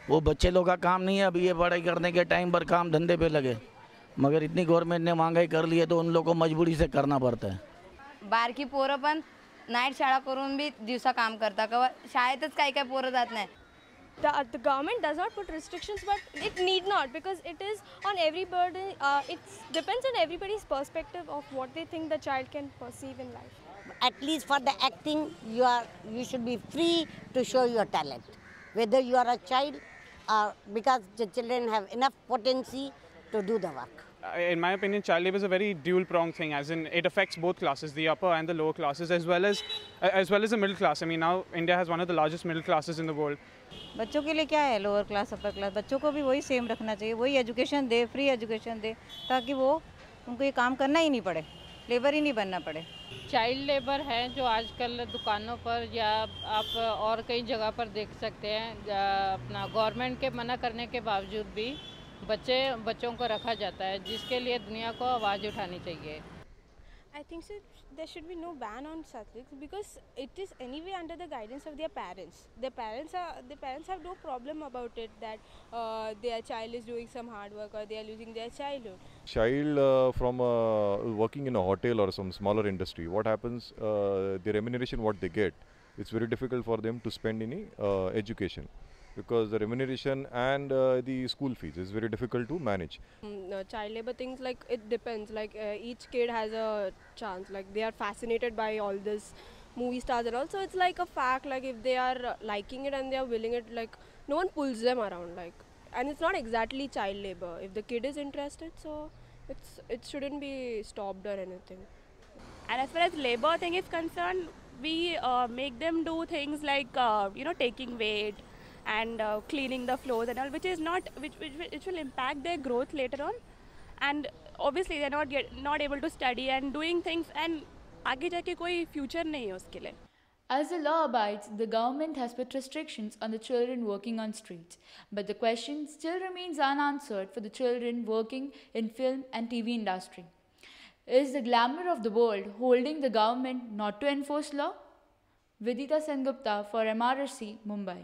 वो बच्चे लोग का काम नहीं है अभी ये पढ़ाई करने के टाइम पर काम धंधे पे लगे, मगर इतनी गवर्नमेंट ने महंगाई कर ली है तो उन लोगों को मजबूरी से करना पड़ता है. बारकी पोरं पण नाईट शाळा करून बी दिवसा काम करता किंवा शाळेतच काही काही पोरं जात नाही. The government does not put restrictions, but it need not, because it is on everybody. It depends on everybody's perspective of what they think the child can perceive in life. At least for the acting, you should be free to show your talent, whether you are a child or because the children have enough potency to do the work. In my opinion, child labour is a very dual-pronged thing, as in it affects both classes, the upper and the lower classes, as well as the middle class. I mean, now India has one of the largest middle classes in the world. बच्चों के लिए क्या है lower class upper class, बच्चों को भी वही same रखना चाहिए, वही एजुकेशन दे, फ्री एजुकेशन दे, ताकि वो उनको ये काम करना ही नहीं पड़े, लेबर ही नहीं बनना पड़े. चाइल्ड लेबर है जो आजकल दुकानों पर या आप और कई जगह पर देख सकते हैं. अपना गवर्नमेंट के मना करने के बावजूद भी बच्चों को रखा जाता है, जिसके लिए दुनिया को आवाज़ उठानी चाहिए. I think so. There should be no ban on such things, because it is anyway under the guidance of their parents. The parents have no problem about it that their child is doing some hard work or they are losing their childhood. Child from working in a hotel or some smaller industry, what happens? The remuneration what they get, it's very difficult for them to spend in education, because the remuneration and the school fees is very difficult to manage. Child labor things, like it depends, like each kid has a chance, like they are fascinated by all this movie stars and all, so it's like a fact, like if they are liking it and they are willing it, like no one pulls them around, like, and it's not exactly child labor if the kid is interested, so it shouldn't be stopped or anything. And as far as labor thing is concerned, we make them do things like taking weight and cleaning the floors and all, which is not which will impact their growth later on, and obviously they're not able to study and doing things, and आगे जाके कोई future नहीं है उसके लिए. As the law abides, the government has put restrictions on the children working on streets, but the question still remains unanswered for the children working in film and TV industry. Is the glamour of the world holding the government not to enforce law? Vidita Sengupta for MRC, Mumbai.